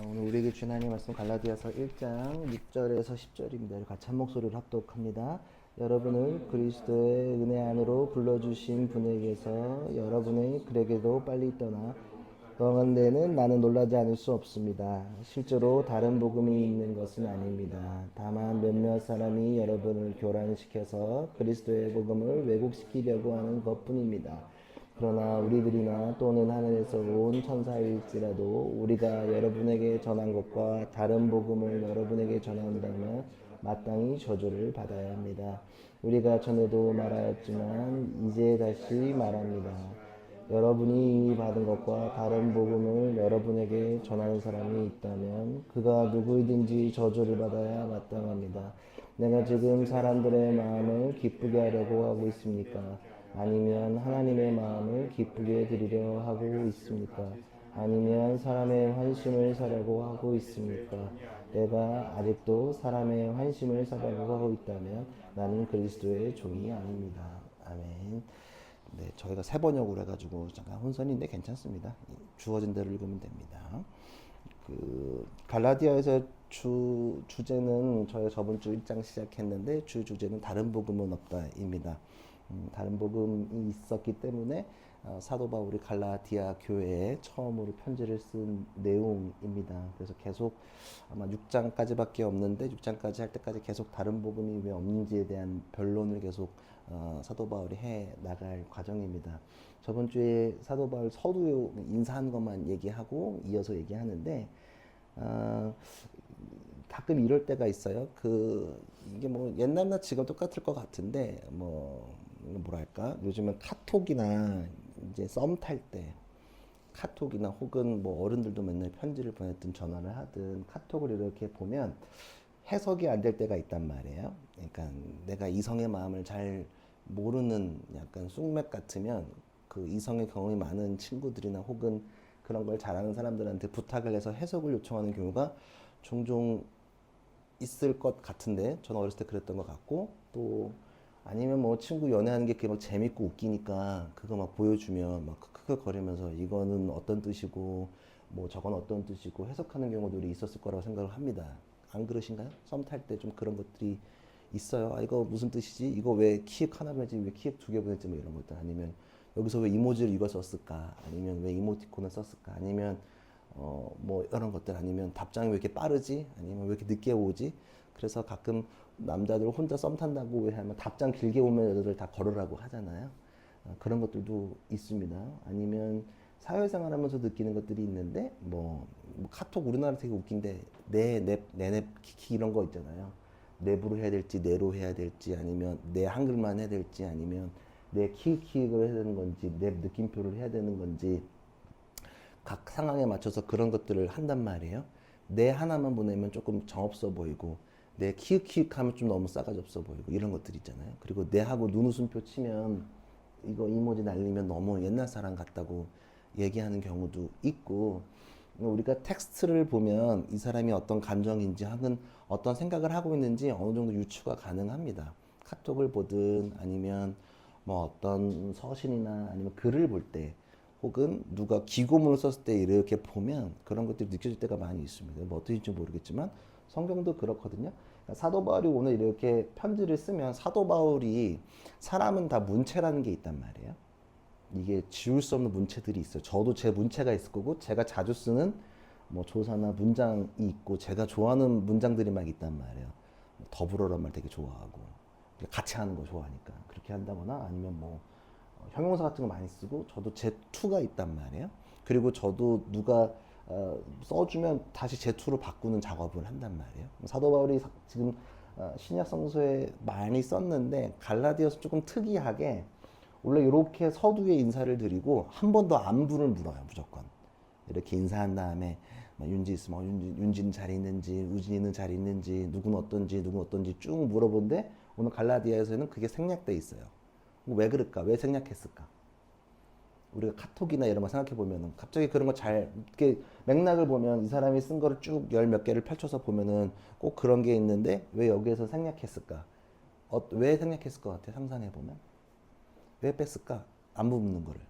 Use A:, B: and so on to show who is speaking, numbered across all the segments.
A: 오늘 우리에게 주신 하나님 말씀 갈라디아서 1장 6절에서 10절입니다. 같이 한 목소리로 합독합니다. 여러분을 그리스도의 은혜 안으로 불러주신 분에게서 여러분의 그에게도 빨리 떠나 떠난 데는 나는 놀라지 않을 수 없습니다. 실제로 다른 복음이 있는 것은 아닙니다. 다만 몇몇 사람이 여러분을 교란시켜서 그리스도의 복음을 왜곡시키려고 하는 것뿐입니다. 그러나 우리들이나 또는 하늘에서 온 천사일지라도 우리가 여러분에게 전한 것과 다른 복음을 여러분에게 전한다면 마땅히 저주를 받아야 합니다. 우리가 전에도 말하였지만 이제 다시 말합니다. 여러분이 이미 받은 것과 다른 복음을 여러분에게 전하는 사람이 있다면 그가 누구이든지 저주를 받아야 마땅합니다. 내가 지금 사람들의 마음을 기쁘게 하려고 하고 있습니까? 아니면 하나님의 마음을 기쁘게 드리려 하고 있습니까? 아니면 사람의 환심을 사려고 하고 있습니까? 내가 아직도 사람의 환심을 사려고 하고 있다면 나는 그리스도의 종이 아닙니다. 아멘. 네, 저희가 세 번역으로 해가지고 잠깐 혼선인데 괜찮습니다. 주어진 대로 읽으면 됩니다. 갈라디아에서 주제는 저희 저번 주 1장 시작했는데 주제는 다른 복음은 없다입니다. 다른 복음이 있었기 때문에 사도 바울이 갈라디아 교회에 처음으로 편지를 쓴 내용입니다. 그래서 계속 아마 6장까지밖에 없는데 6장까지 할 때까지 계속 다른 복음이 왜 없는지에 대한 변론을 계속 사도 바울이 해 나갈 과정입니다. 저번 주에 사도 바울 서두 인사한 것만 얘기하고 이어서 얘기하는데 가끔 이럴 때가 있어요. 이게 뭐 옛날나 지금 똑같을 것 같은데 뭐랄까 요즘은 카톡이나 이제 썸 탈 때 카톡이나 혹은 뭐 어른들도 맨날 편지를 보냈든 전화를 하든 카톡을 이렇게 보면 해석이 안 될 때가 있단 말이에요. 그러니까 내가 이성의 마음을 잘 모르는 약간 쑥맥 같으면 그 이성의 경험이 많은 친구들이나 혹은 그런 걸 잘하는 사람들한테 부탁을 해서 해석을 요청하는 경우가 종종 있을 것 같은데 저는 어렸을 때 그랬던 것 같고 또 아니면 뭐 친구 연애하는 게 그게 막 재밌고 웃기니까 그거 막 보여주면 막 크크거리면서 이거는 어떤 뜻이고 뭐 저건 어떤 뜻이고 해석하는 경우들이 있었을 거라고 생각을 합니다. 안 그러신가요? 썸 탈 때 좀 그런 것들이 있어요. 아 이거 무슨 뜻이지? 이거 왜 키읔 하나 보냈지? 왜 키읔 두 개 보냈지? 뭐 이런 것들 아니면 여기서 왜 이모지를 이걸 썼을까? 아니면 왜 이모티콘을 썼을까? 아니면 뭐 이런 것들 아니면 답장이 왜 이렇게 빠르지? 아니면 왜 이렇게 늦게 오지? 그래서 가끔 남자들 혼자 썸 탄다고 왜 하면 답장 길게 오면 여자들 다 걸으라고 하잖아요. 그런 것들도 있습니다. 아니면 사회생활 하면서 느끼는 것들이 있는데 뭐 카톡 우리나라 되게 웃긴데 내랩 키키 이런 거 있잖아요. 랩으로 해야 될지 내로 해야 될지 아니면 내 한글만 해야 될지 아니면 내 키읔키읔을 해야 되는 건지 랩 느낌표를 해야 되는 건지 각 상황에 맞춰서 그런 것들을 한단 말이에요. 내 하나만 보내면 조금 정없어 보이고 내 키읔키읔 하면 좀 너무 싸가지 없어 보이고 이런 것들 있잖아요. 그리고 내하고 눈웃음표 치면 이거 이모지 날리면 너무 옛날 사람 같다고 얘기하는 경우도 있고 우리가 텍스트를 보면 이 사람이 어떤 감정인지 혹은 어떤 생각을 하고 있는지 어느 정도 유추가 가능합니다. 카톡을 보든 아니면 뭐 어떤 서신이나 아니면 글을 볼 때 혹은 누가 기고문을 썼을 때 이렇게 보면 그런 것들이 느껴질 때가 많이 있습니다. 뭐 어떠신지 모르겠지만 성경도 그렇거든요. 사도 바울이 오늘 이렇게 편지를 쓰면 사도 바울이 사람은 다 문체라는 게 있단 말이에요. 이게 지울 수 없는 문체들이 있어요. 저도 제 문체가 있을 거고 제가 자주 쓰는 뭐 조사나 문장이 있고 제가 좋아하는 문장들이 막 있단 말이에요. 더불어란 말 되게 좋아하고 같이 하는 거 좋아하니까 그렇게 한다거나 아니면 뭐 형용사 같은 거 많이 쓰고 저도 제2가 있단 말이에요. 그리고 저도 누가 써주면 다시 제2로 바꾸는 작업을 한단 말이에요. 사도 바울이 지금 신약 성서에 많이 썼는데 갈라디아서 조금 특이하게 원래 이렇게 서두에 인사를 드리고 한 번 더 안부를 물어요. 무조건 이렇게 인사한 다음에 윤지 있으면 윤지는 잘 있는지 우진이는 잘 있는지 누구는 어떤지 쭉 물어본데 오늘 갈라디아에서는 그게 생략돼 있어요. 왜 그럴까? 왜 생략했을까? 우리가 카톡이나 이런 거 생각해 보면은 갑자기 그런 거 잘 이렇게 맥락을 보면 이 사람이 쓴 거를 쭉 열 몇 개를 펼쳐서 보면은 꼭 그런 게 있는데 왜 여기에서 생략했을까? 왜 생략했을 것 같아? 상상해 보면 왜 뺐을까? 안부 묻는 거를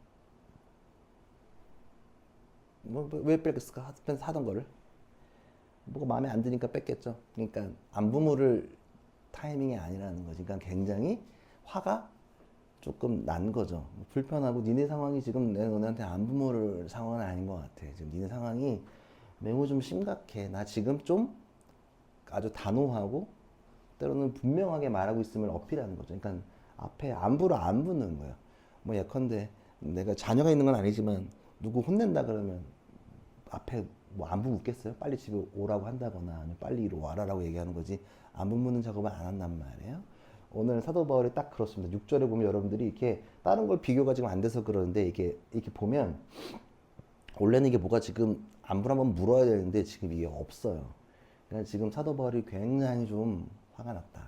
A: 왜 뺐을까? 하던 거를 뭐가 마음에 안 드니까 뺐겠죠. 그러니까 안부 물을 타이밍이 아니라는 거지. 그러니까 굉장히 화가 조금 난 거죠. 불편하고 니네 상황이 지금 내 너네한테 안부 물을 상황은 아닌 것 같아. 지금 니네 상황이 매우 좀 심각해. 나 지금 좀 아주 단호하고 때로는 분명하게 말하고 있음을 어필하는 거죠. 그러니까 앞에 안부를 안 붙는 거예요. 뭐 예컨대 내가 자녀가 있는 건 아니지만 누구 혼낸다 그러면 앞에 뭐 안부 묻겠어요? 빨리 집에 오라고 한다거나 아니면 빨리 이리 와라라고 얘기하는 거지 안부 묻는 작업을 안 한단 말이에요. 오늘 사도 바울이 딱 그렇습니다. 6절에 보면 여러분들이 이렇게 다른 걸 비교가 지금 안 돼서 그러는데 이게 이렇게 보면 원래는 이게 뭐가 지금 안부를 한번 물어야 되는데 지금 이게 없어요. 그러니까 지금 사도 바울이 굉장히 좀 화가 났다.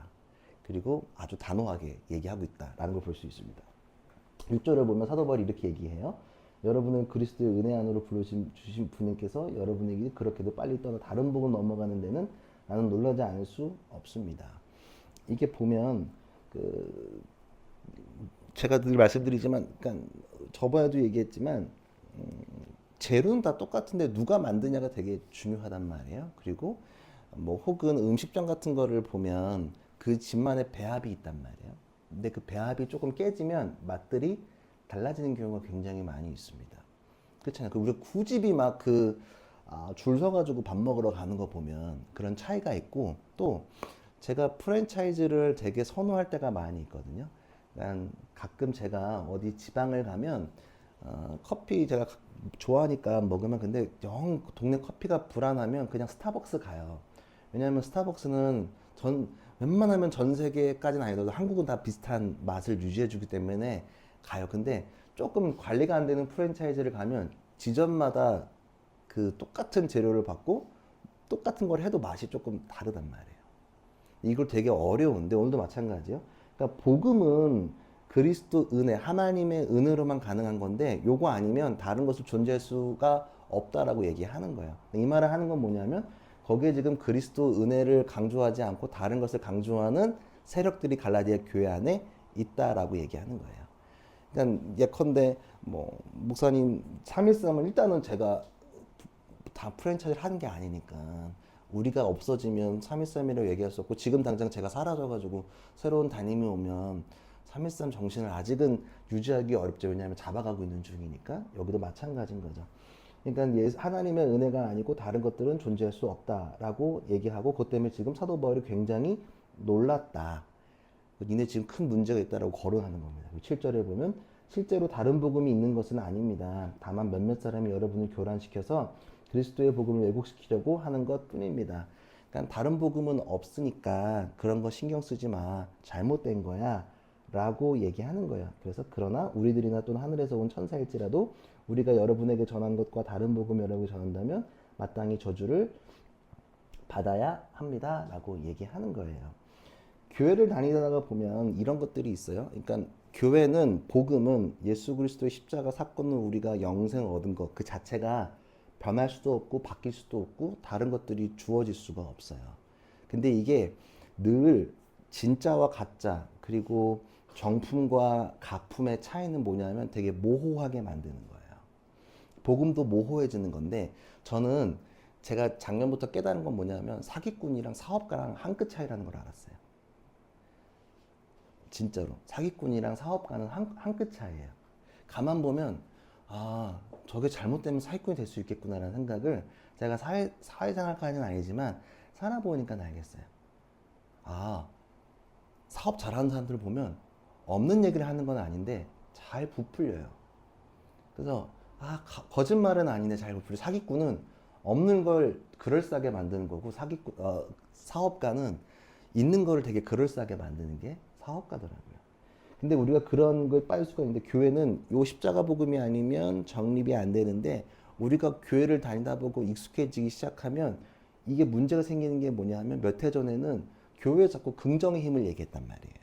A: 그리고 아주 단호하게 얘기하고 있다라는 걸 볼 수 있습니다. 6절을 보면 사도 바울이 이렇게 얘기해요. 여러분은 그리스도의 은혜 안으로 부르신 분님께서 여러분에게 그렇게도 빨리 떠나 다른 복음 넘어가는 데는 나는 놀라지 않을 수 없습니다. 이게 보면 그 제가 늘 말씀드리지만, 그러니까 저번에도 얘기했지만 재료는 다 똑같은데 누가 만드냐가 되게 중요하단 말이에요. 그리고 뭐 혹은 음식점 같은 거를 보면 그 집만의 배합이 있단 말이에요. 근데 그 배합이 조금 깨지면 맛들이 달라지는 경우가 굉장히 많이 있습니다. 그렇잖아요. 우리 굳이 막 줄 서가지고 밥 먹으러 가는 거 보면 그런 차이가 있고 또 제가 프랜차이즈를 되게 선호할 때가 많이 있거든요. 그러니까 가끔 제가 어디 지방을 가면 커피 제가 좋아하니까 먹으면 근데 영 동네 커피가 불안하면 그냥 스타벅스 가요. 왜냐하면 스타벅스는 웬만하면 전 세계까지는 아니더라도 한국은 다 비슷한 맛을 유지해주기 때문에 가요. 근데 조금 관리가 안 되는 프랜차이즈를 가면 지점마다 그 똑같은 재료를 받고 똑같은 걸 해도 맛이 조금 다르단 말이에요. 이걸 되게 어려운데 오늘도 마찬가지예요. 그러니까 복음은 그리스도 은혜, 하나님의 은혜로만 가능한 건데 요거 아니면 다른 것을 존재할 수가 없다라고 얘기하는 거예요. 이 말을 하는 건 뭐냐면 거기에 지금 그리스도 은혜를 강조하지 않고 다른 것을 강조하는 세력들이 갈라디아 교회 안에 있다라고 얘기하는 거예요. 그러니까 예컨대 뭐 목사님 313은 일단은 제가 다 프랜차이즈를 하는 게 아니니까 우리가 없어지면 313이라고 얘기할 수 없고 지금 당장 제가 사라져가지고 새로운 담임이 오면 313 정신을 아직은 유지하기 어렵죠. 왜냐하면 잡아가고 있는 중이니까 여기도 마찬가지인 거죠. 그러니까 하나님의 은혜가 아니고 다른 것들은 존재할 수 없다라고 얘기하고 그것 때문에 지금 사도 바울이 굉장히 놀랐다. 니네 지금 큰 문제가 있다라고 거론하는 겁니다. 7절에 보면 실제로 다른 복음이 있는 것은 아닙니다. 다만 몇몇 사람이 여러분을 교란시켜서 그리스도의 복음을 왜곡시키려고 하는 것 뿐입니다. 그러니까 다른 복음은 없으니까 그런 거 신경 쓰지 마. 잘못된 거야. 라고 얘기하는 거예요. 그래서 그러나 우리들이나 또는 하늘에서 온 천사일지라도 우리가 여러분에게 전한 것과 다른 복음 여러분에게 전한다면 마땅히 저주를 받아야 합니다. 라고 얘기하는 거예요. 교회를 다니다가 보면 이런 것들이 있어요. 그러니까 교회는 복음은 예수 그리스도의 십자가 사건을 우리가 영생을 얻은 것 그 자체가 변할 수도 없고 바뀔 수도 없고 다른 것들이 주어질 수가 없어요. 근데 이게 늘 진짜와 가짜 그리고 정품과 가품의 차이는 뭐냐면 되게 모호하게 만드는 거예요. 복음도 모호해지는 건데 저는 제가 작년부터 깨달은 건 뭐냐면 사기꾼이랑 사업가랑 한 끗 차이라는 걸 알았어요. 진짜로 사기꾼이랑 사업가는 한 끗 차이예요. 가만 보면 아 저게 잘못되면 사기꾼이 될 수 있겠구나라는 생각을 제가 사회생활까지는 아니지만 살아보니까 알겠어요. 아 사업 잘하는 사람들 보면 없는 얘기를 하는 건 아닌데 잘 부풀려요. 그래서 거짓말은 아닌데 잘 부풀려. 사기꾼은 없는 걸 그럴싸하게 만드는 거고 사업가는 있는 거를 되게 그럴싸하게 만드는 게 사업가더라고요. 근데 우리가 그런 걸 빠질 수가 있는데 교회는 요 십자가 복음이 아니면 정립이 안 되는데 우리가 교회를 다니다 보고 익숙해지기 시작하면 이게 문제가 생기는 게 뭐냐 하면 몇 해 전에는 교회에 자꾸 긍정의 힘을 얘기했단 말이에요.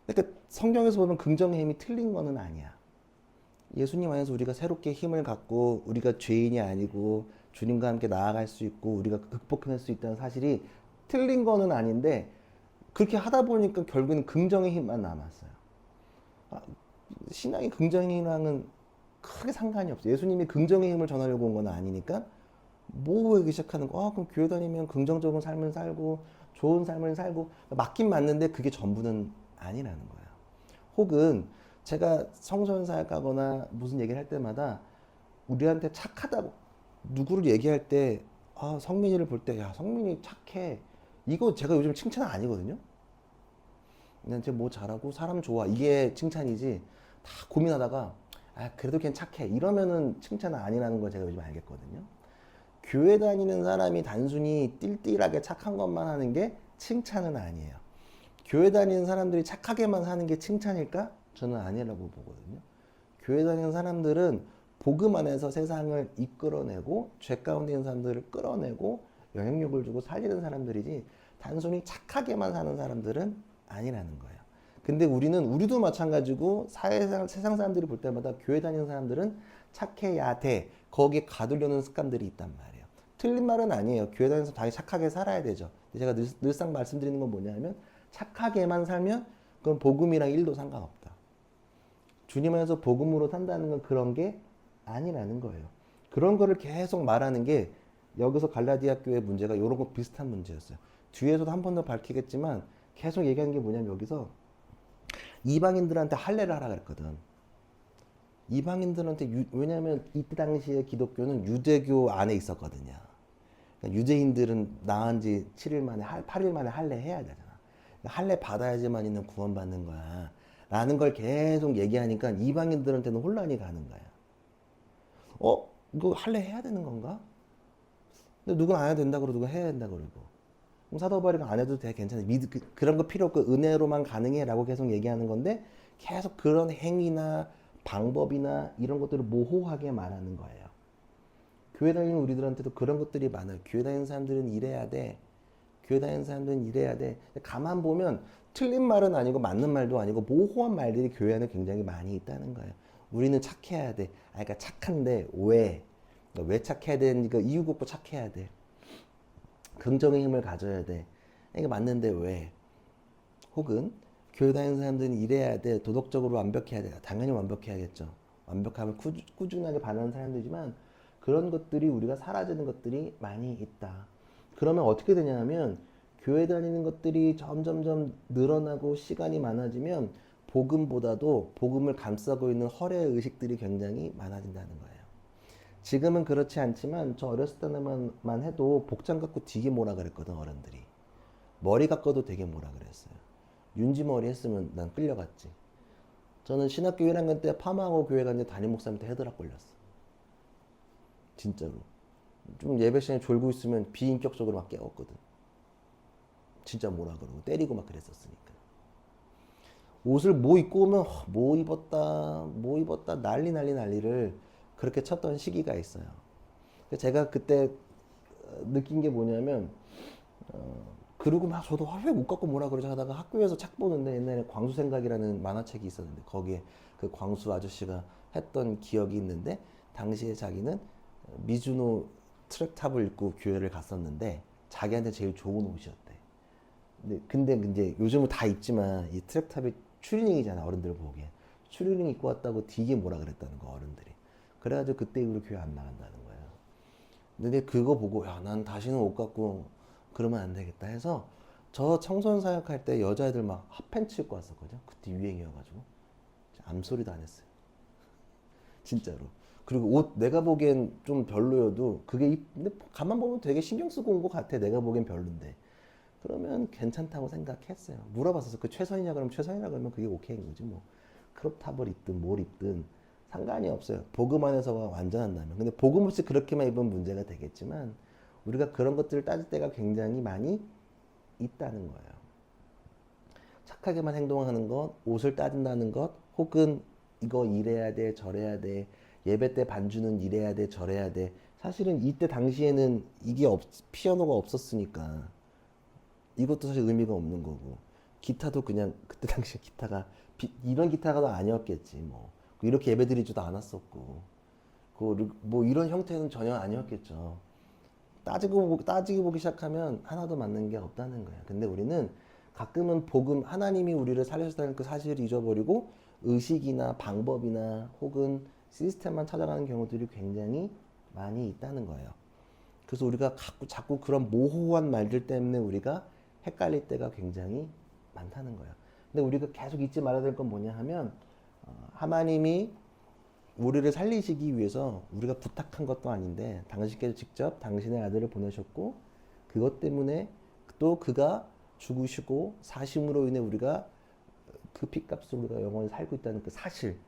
A: 그러니까 성경에서 보면 긍정의 힘이 틀린 거는 아니야. 예수님 안에서 우리가 새롭게 힘을 갖고 우리가 죄인이 아니고 주님과 함께 나아갈 수 있고 우리가 극복해낼 수 있다는 사실이 틀린 거는 아닌데 그렇게 하다 보니까 결국에는 긍정의 힘만 남았어요. 신앙의 긍정의 힘랑은 크게 상관이 없어요. 예수님이 긍정의 힘을 전하려고 온 건 아니니까 뭐 하기 시작하는 거? 아, 그럼 교회 다니면 긍정적인 삶을 살고 좋은 삶을 살고 맞긴 맞는데 그게 전부는 아니라는 거야. 혹은 제가 청소년 사역하거나 무슨 얘기를 할 때마다 우리한테 착하다고 누구를 얘기할 때 아, 성민이를 볼 때 야, 성민이 착해. 이거 제가 요즘 칭찬 아니거든요. 그냥 쟤뭐 잘하고 사람 좋아. 이게 칭찬이지. 다 고민하다가 아, 그래도 걔 착해. 이러면은 칭찬은 아니라는 걸 제가 요즘 알겠거든요. 교회 다니는 사람이 단순히 띨띨하게 착한 것만 하는 게 칭찬은 아니에요. 교회 다니는 사람들이 착하게만 사는 게 칭찬일까? 저는 아니라고 보거든요. 교회 다니는 사람들은 복음 안에서 세상을 이끌어내고 죄 가운데 있는 사람들을 끌어내고 영향력을 주고 살리는 사람들이지 단순히 착하게만 사는 사람들은 아니라는 거예요. 근데 우리도 마찬가지고 사회상 세상 사람들이 볼 때마다 교회 다니는 사람들은 착해야 돼. 거기에 가두려는 습관들이 있단 말이에요. 틀린 말은 아니에요. 교회 다니면서 당연히 착하게 살아야 되죠. 제가 늘상 말씀드리는 건 뭐냐면 착하게만 살면 그건 복음이랑 일도 상관없다. 주님 안에서 복음으로 산다는 건 그런 게 아니라는 거예요. 그런 거를 계속 말하는 게 여기서 갈라디아 교회 문제가 이런 거 비슷한 문제였어요. 뒤에서도 한 번 더 밝히겠지만 계속 얘기하는 게 뭐냐면 여기서 이방인들한테 할례를 하라 그랬거든. 이방인들한테 왜냐하면 이때 당시에 기독교는 유대교 안에 있었거든요. 그러니까 유대인들은 나은 지 7일 만에 8일 만에 할례 해야 되잖아. 그러니까 할례 받아야지만 있는 구원받는 거야. 라는 걸 계속 얘기하니까 이방인들한테는 혼란이 가는 거야. 이거 할례 해야 되는 건가? 근데 누군 안 해도 된다 그러고 누군 해야 된다 그러고. 그럼 사도 바울이가 안 해도 돼 괜찮아. 그런 거 필요 없고 은혜로만 가능해라고 계속 얘기하는 건데 계속 그런 행위나 방법이나 이런 것들을 모호하게 말하는 거예요. 교회 다니는 우리들한테도 그런 것들이 많아요. 교회 다니는 사람들은 이래야 돼. 교회 다니는 사람들은 이래야 돼. 가만 보면 틀린 말은 아니고 맞는 말도 아니고 모호한 말들이 교회 안에 굉장히 많이 있다는 거예요. 우리는 착해야 돼. 그러니까 착한데 왜? 왜 착해야 되니까 이유 묻고 착해야 돼. 긍정의 힘을 가져야 돼. 이게 맞는데 왜? 혹은 교회 다니는 사람들은 이래야 돼. 도덕적으로 완벽해야 돼. 당연히 완벽해야겠죠. 완벽함을 꾸준하게 바라는 사람들이지만 그런 것들이 우리가 사라지는 것들이 많이 있다. 그러면 어떻게 되냐면 교회 다니는 것들이 점점점 늘어나고 시간이 많아지면 복음보다도 복음을 감싸고 있는 허례 의식들이 굉장히 많아진다는 거예요. 지금은 그렇지 않지만 저 어렸을 때만 해도 복장 갖고 되게 뭐라 그랬거든 어른들이. 머리 갖고도 되게 뭐라 그랬어요. 윤지 머리 했으면 난 끌려갔지. 저는 신학교 1학년 때 파마하고 교회 갔는데 담임 목사님한테 헤드락 걸렸어. 진짜로. 좀 예배 시간에 졸고 있으면 비인격적으로 막 깨웠거든. 진짜 뭐라 그러고 때리고 막 그랬었으니까. 옷을 뭐 입고 오면 뭐 입었다 난리를 그렇게 쳤던 시기가 있어요. 제가 그때 느낀 게 뭐냐면 그리고 막 저도 왜 못 갖고 뭐라 그러지 하다가 학교에서 책 보는데 옛날에 광수생각이라는 만화책이 있었는데 거기에 그 광수 아저씨가 했던 기억이 있는데 당시에 자기는 미즈노 트랙탑을 입고 교회를 갔었는데 자기한테 제일 좋은 옷이었대. 근데 이제 요즘은 다 입지만 이 트랙탑이 추리닝이잖아 어른들 보기에. 추리닝 입고 왔다고 되게 뭐라 그랬다는 거 어른들이. 그래가지고 그때 이후로 교회 안 나간다는 거예요. 근데 그거 보고 야 난 다시는 옷 갖고 그러면 안 되겠다 해서 저 청소년 사역할 때 여자애들 막 핫팬츠 입고 왔었거든요. 그때 유행이어가지고 암소리도 안 했어요. 진짜로. 그리고 옷 내가 보기엔 좀 별로여도 그게 근데 가만 보면 되게 신경 쓰고 온 것 같아. 내가 보기엔 별론데. 그러면 괜찮다고 생각했어요. 물어봤었어. 그 최선이냐 그러면 최선이라 그러면 그게 오케이인 거지 뭐. 크롭탑을 입든 뭘 입든 상관이 없어요. 복음 안에서가 완전한다면. 근데 복음 없이 그렇게만 입으면 문제가 되겠지만 우리가 그런 것들을 따질 때가 굉장히 많이 있다는 거예요. 착하게만 행동하는 것, 옷을 따진다는 것, 혹은 이거 이래야 돼, 저래야 돼, 예배 때 반주는 이래야 돼, 저래야 돼. 사실은 이때 당시에는 피아노가 없었으니까 이것도 사실 의미가 없는 거고 기타도 그냥 그때 당시에 기타가 이런 기타가 아니었겠지 뭐 이렇게 예배드리지도 않았었고 뭐 이런 형태는 전혀 아니었겠죠. 따지고 보기 시작하면 하나도 맞는 게 없다는 거야. 근데 우리는 가끔은 복음 하나님이 우리를 살려주셨다는 그 사실을 잊어버리고 의식이나 방법이나 혹은 시스템만 찾아가는 경우들이 굉장히 많이 있다는 거예요. 그래서 우리가 자꾸 그런 모호한 말들 때문에 우리가 헷갈릴 때가 굉장히 많다는 거예요. 근데 우리가 계속 잊지 말아야 될 건 뭐냐 하면 하나님이 우리를 살리시기 위해서 우리가 부탁한 것도 아닌데 당신께서 직접 당신의 아들을 보내셨고 그것 때문에 또 그가 죽으시고 사심으로 인해 우리가 그 피값으로 우리가 영원히 살고 있다는 그 사실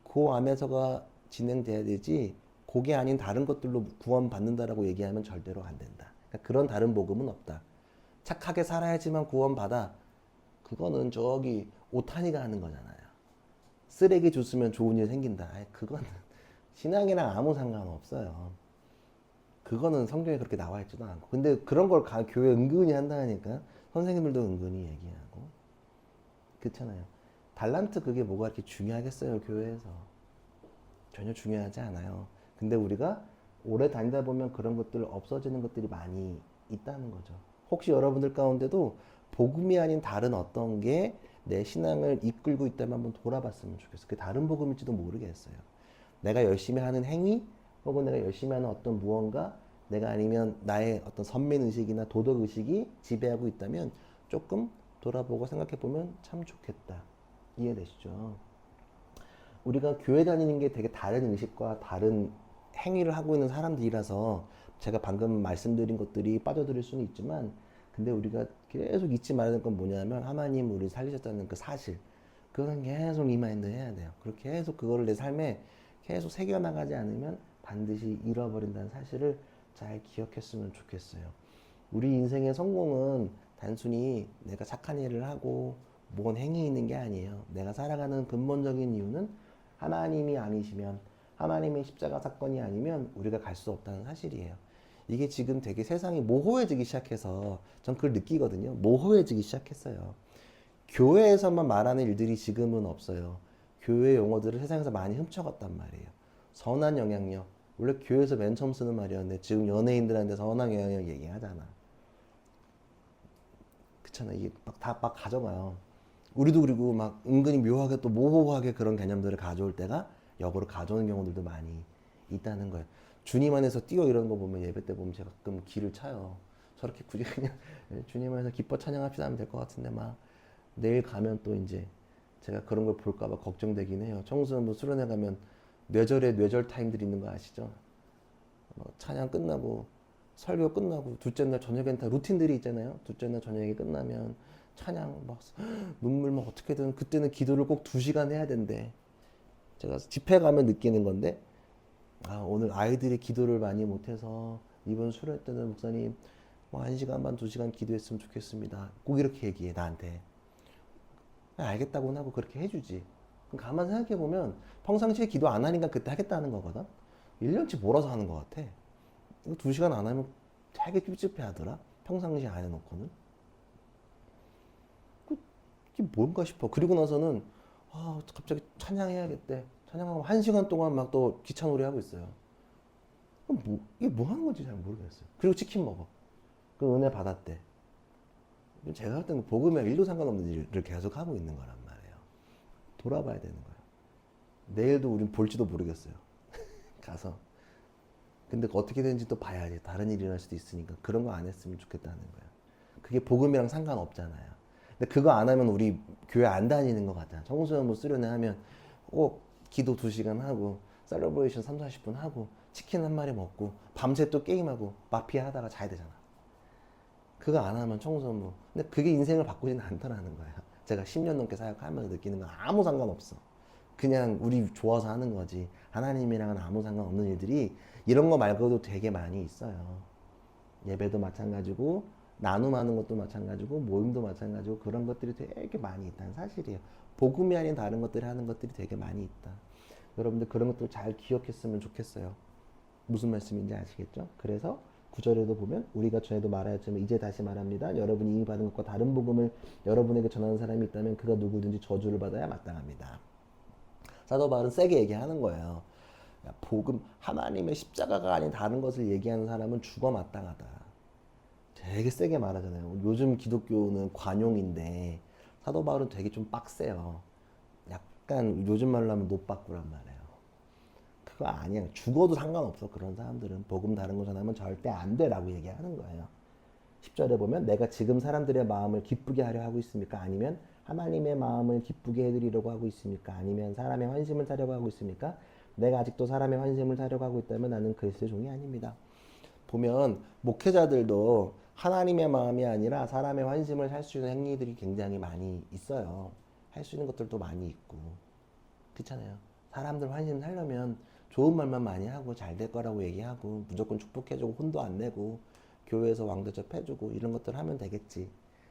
A: 그 안에서가 진행돼야 되지 그게 아닌 다른 것들로 구원받는다라고 얘기하면 절대로 안 된다. 그러니까 그런 다른 복음은 없다. 착하게 살아야지만 구원받아. 그거는 저기 오타니가 하는 거잖아요. 쓰레기 주스면 좋은 일 생긴다. 아이, 그거는 신앙이랑 아무 상관없어요. 그거는 성경에 그렇게 나와 있지도 않고. 근데 그런 걸 교회 은근히 한다니까. 선생님들도 은근히 얘기하고. 그렇잖아요. 달란트 그게 뭐가 이렇게 중요하겠어요, 교회에서. 전혀 중요하지 않아요. 근데 우리가 오래 다니다 보면 그런 것들 없어지는 것들이 많이 있다는 거죠. 혹시 여러분들 가운데도 복음이 아닌 다른 어떤 게 내 신앙을 이끌고 있다면 한번 돌아봤으면 좋겠어요. 그게 다른 복음일지도 모르겠어요. 내가 열심히 하는 행위 혹은 내가 열심히 하는 어떤 무언가 내가 아니면 나의 어떤 선민의식이나 도덕의식이 지배하고 있다면 조금 돌아보고 생각해 보면 참 좋겠다. 이해되시죠? 우리가 교회 다니는 게 되게 다른 의식과 다른 행위를 하고 있는 사람들이라서 제가 방금 말씀드린 것들이 빠져들일 수는 있지만 근데 우리가 계속 잊지 말아야 될 건 뭐냐면 하나님 우리 살리셨다는 그 사실 그거는 계속 리마인드 해야 돼요. 그렇게 계속 그거를 내 삶에 계속 새겨나가지 않으면 반드시 잃어버린다는 사실을 잘 기억했으면 좋겠어요. 우리 인생의 성공은 단순히 내가 착한 일을 하고 뭔 행위 있는 게 아니에요. 내가 살아가는 근본적인 이유는 하나님이 아니시면 하나님의 십자가 사건이 아니면 우리가 갈 수 없다는 사실이에요. 이게 지금 되게 세상이 모호해지기 시작해서 전 그걸 느끼거든요. 모호해지기 시작했어요. 교회에서만 말하는 일들이 지금은 없어요. 교회 용어들을 세상에서 많이 훔쳐갔단 말이에요. 선한 영향력. 원래 교회에서 맨 처음 쓰는 말이었는데 지금 연예인들한테 선한 영향력 얘기하잖아. 그렇잖아. 이게 막 가져가요. 우리도 그리고 막 은근히 묘하게 또 모호하게 그런 개념들을 가져올 때가 역으로 가져오는 경우들도 많이 있다는 거예요. 주님 안에서 뛰어 이러는 거 보면 예배 때 보면 제가 가끔 기를 차요. 저렇게 굳이 그냥 주님 안에서 기뻐 찬양합시다 하면 될 것 같은데 막 내일 가면 또 이제 제가 그런 걸 볼까봐 걱정되긴 해요. 청소년부 수련회 가면 뇌절에 뇌절 타임들이 있는 거 아시죠? 찬양 끝나고 설교 끝나고 둘째 날 저녁엔 다 루틴들이 있잖아요. 둘째 날 저녁에 끝나면 찬양 막 눈물 막 어떻게든 그때는 기도를 꼭 2시간 해야 된대. 제가 집회 가면 느끼는 건데 오늘 아이들이 기도를 많이 못해서 이번 수련 때는 목사님 뭐 1시간 반 2시간 기도했으면 좋겠습니다. 꼭 이렇게 얘기해 나한테. 알겠다고는 하고 그렇게 해주지. 그럼 가만 생각해보면 평상시에 기도 안 하니까 그때 하겠다는 거거든. 1년치 몰아서 하는 것 같아. 이거 2시간 안 하면 되게 찝찝해 하더라. 평상시에 안 해놓고는. 이게 뭔가 싶어. 그리고 나서는 갑자기 찬양해야겠대. 찬양하고 1시간 동안 막 또 기차놀이 하고 있어요. 이게 뭐 하는 건지 잘 모르겠어요. 그리고 치킨 먹어. 그 은혜 받았대. 제가 할 때는 복음이랑 일도 상관없는 일을 계속 하고 있는 거란 말이에요. 돌아봐야 되는 거예요. 내일도 우린 볼지도 모르겠어요. 가서. 근데 어떻게 되는지 또 봐야지. 다른 일이 일어날 수도 있으니까 그런 거 안 했으면 좋겠다는 거예요. 그게 복음이랑 상관없잖아요. 근데 그거 안 하면 우리 교회 안 다니는 것 같아. 청소년 뭐 수련회 하면 꼭 기도 2시간 하고 셀러브레이션 3, 40분 하고 치킨 한 마리 먹고 밤새 또 게임하고 마피아 하다가 자야 되잖아. 그거 안 하면 청소년 근데 그게 인생을 바꾸지는 않더라는 거야. 제가 10년 넘게 사역하면서 느끼는 건 아무 상관없어. 그냥 우리 좋아서 하는 거지. 하나님이랑은 아무 상관없는 일들이 이런 거 말고도 되게 많이 있어요. 예배도 마찬가지고 나눔하는 것도 마찬가지고 모임도 마찬가지고 그런 것들이 되게 많이 있다는 사실이에요. 복음이 아닌 다른 것들이 하는 것들이 되게 많이 있다. 여러분들 그런 것들 잘 기억했으면 좋겠어요. 무슨 말씀인지 아시겠죠? 그래서 9절에도 보면 우리가 전에도 말하였지만 이제 다시 말합니다. 여러분이 이미 받은 것과 다른 복음을 여러분에게 전하는 사람이 있다면 그가 누구든지 저주를 받아야 마땅합니다. 사도 바울은 세게 얘기하는 거예요. 복음 하나님의 십자가가 아닌 다른 것을 얘기하는 사람은 죽어 마땅하다. 되게 세게 말하잖아요. 요즘 기독교는 관용인데 사도 바울은 되게 좀 빡세요. 약간 요즘 말로 하면 노빠꾸란 말이에요. 그거 아니야. 죽어도 상관없어. 그런 사람들은 복음 다른 거 전하면 절대 안 돼라고 얘기하는 거예요. 10절에 보면 내가 지금 사람들의 마음을 기쁘게 하려 하고 있습니까? 아니면 하나님의 마음을 기쁘게 해드리려고 하고 있습니까? 아니면 사람의 환심을 사려고 하고 있습니까? 내가 아직도 사람의 환심을 사려고 하고 있다면 나는 그리스도의 종이 아닙니다. 보면 목회자들도 하나님의 마음이 아니라 사람의 환심을 살 수 있는 행위들이 굉장히 많이 있어요. 할 수 있는 것들도 많이 있고. 그렇잖아요. 사람들 환심 살려면 좋은 말만 많이 하고 잘 될 거라고 얘기하고 무조건 축복해주고 혼도 안 내고 교회에서 왕대접 해주고 이런 것들 하면 되겠지.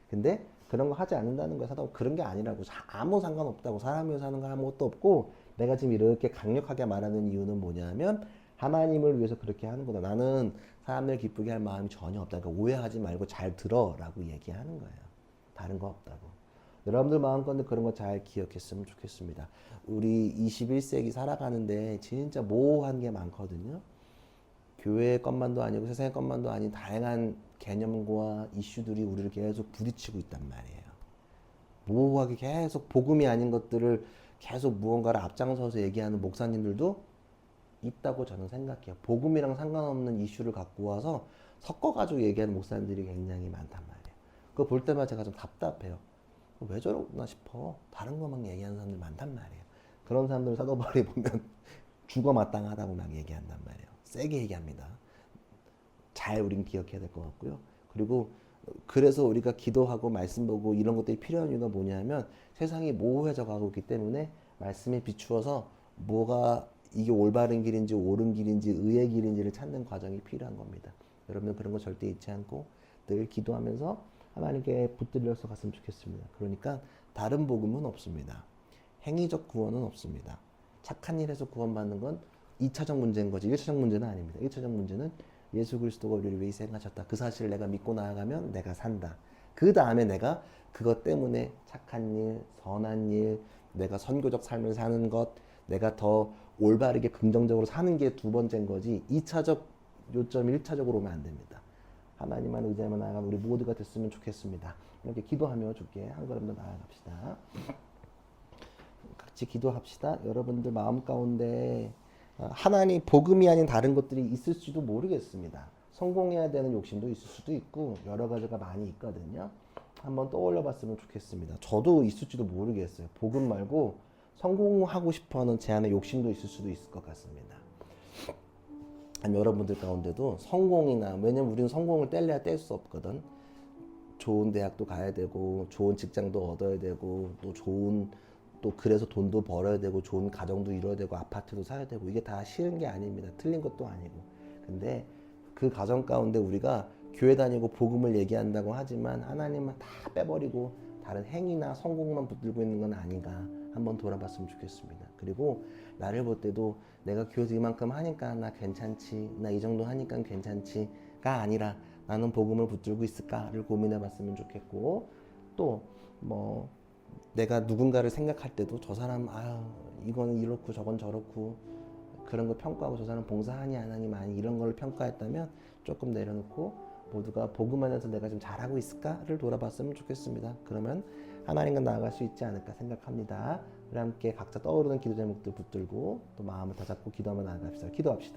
A: 근데 그런 거 하지 않는다는 거야. 사도 그런 게 아니라고. 아무 상관없다고. 사람 위해서 하는 거 아무것도 없고 내가 지금 이렇게 강력하게 말하는 이유는 뭐냐면 하나님을 위해서 그렇게 하는 거다. 나는 사람들 기쁘게 할 마음이 전혀 없다. 그러니까 오해하지 말고 잘 들어라고 얘기하는 거예요. 다른 거 없다고. 여러분들 마음껏 그런 거 잘 기억했으면 좋겠습니다. 우리 21세기 살아가는데 진짜 모호한 게 많거든요. 교회의 것만도 아니고 세상의 것만도 아닌 다양한 개념과 이슈들이 우리를 계속 부딪히고 있단 말이에요. 모호하게 계속 복음이 아닌 것들을 계속 무언가를 앞장서서 얘기하는 목사님들도 있다고 저는 생각해요. 복음이랑 상관없는 이슈를 갖고 와서 섞어가지고 얘기하는 목사님들이 굉장히 많단 말이에요. 그거 볼 때마다 제가 좀 답답해요. 왜 저러나 싶어. 다른 것만 얘기하는 사람들 많단 말이에요. 그런 사람들 사도 바울이 보면 죽어 마땅하다고 막 얘기한단 말이에요. 세게 얘기합니다. 잘 우린 기억해야 될 것 같고요. 그리고 그래서 우리가 기도하고 말씀 보고 이런 것들이 필요한 이유가 뭐냐면 세상이 모호해져 가고 있기 때문에 말씀에 비추어서 뭐가 이게 올바른 길인지 옳은 길인지 의의 길인지를 찾는 과정이 필요한 겁니다. 여러분들 그런 거 절대 잊지 않고 늘 기도하면서 하나님께 붙들려서 갔으면 좋겠습니다. 그러니까 다른 복음은 없습니다. 행위적 구원은 없습니다. 착한 일에서 구원받는 건 2차적 문제인 거지 1차적 문제는 아닙니다. 1차적 문제는 예수 그리스도가 우리를 위해 희생하셨다. 그 사실을 내가 믿고 나아가면 내가 산다. 그 다음에 내가 그것 때문에 착한 일, 선한 일, 내가 선교적 삶을 사는 것, 내가 더 올바르게 긍정적으로 사는 게 두 번째인 거지 2차적 요점이 1차적으로 오면 안 됩니다. 하나님만 의지하며 나아가는 우리 모두가 됐으면 좋겠습니다. 이렇게 기도하며 주께 한 걸음 더 나아갑시다. 같이 기도합시다. 여러분들 마음 가운데 하나님 복음이 아닌 다른 것들이 있을지도 모르겠습니다. 성공해야 되는 욕심도 있을 수도 있고 여러 가지가 많이 있거든요. 한번 떠올려 봤으면 좋겠습니다. 저도 있을지도 모르겠어요. 복음 말고 성공하고 싶어하는 제 안에 욕심도 있을 수도 있을 것 같습니다. 여러분들 가운데도 성공이나 왜냐면 우리는 성공을 뗄래야 뗄 수 없거든. 좋은 대학도 가야 되고 좋은 직장도 얻어야 되고 또 좋은 또 그래서 돈도 벌어야 되고 좋은 가정도 이뤄야 되고 아파트도 사야 되고 이게 다 쉬운 게 아닙니다. 틀린 것도 아니고. 근데 그 가정 가운데 우리가 교회 다니고 복음을 얘기한다고 하지만 하나님은 다 빼버리고 다른 행위나 성공만 붙들고 있는 건 아닌가 한번 돌아봤으면 좋겠습니다. 그리고 나를 볼 때도 내가 교회에서 이만큼 하니까 나 괜찮지, 나 이 정도 하니까 괜찮지가 아니라 나는 복음을 붙들고 있을까를 고민해 봤으면 좋겠고 또 뭐 내가 누군가를 생각할 때도 저 사람 이거는 이렇고 저건 저렇고 그런 거 평가하고 저 사람 봉사하니 안 하니 많이 이런 걸 평가했다면 조금 내려놓고 모두가 복음 안에서 내가 좀 잘하고 있을까를 돌아봤으면 좋겠습니다. 그러면 하나님과 나아갈 수 있지 않을까 생각합니다. 우리 함께 각자 떠오르는 기도 제목들 붙들고 또 마음을 다잡고 기도하며 나아갑시다. 기도합시다.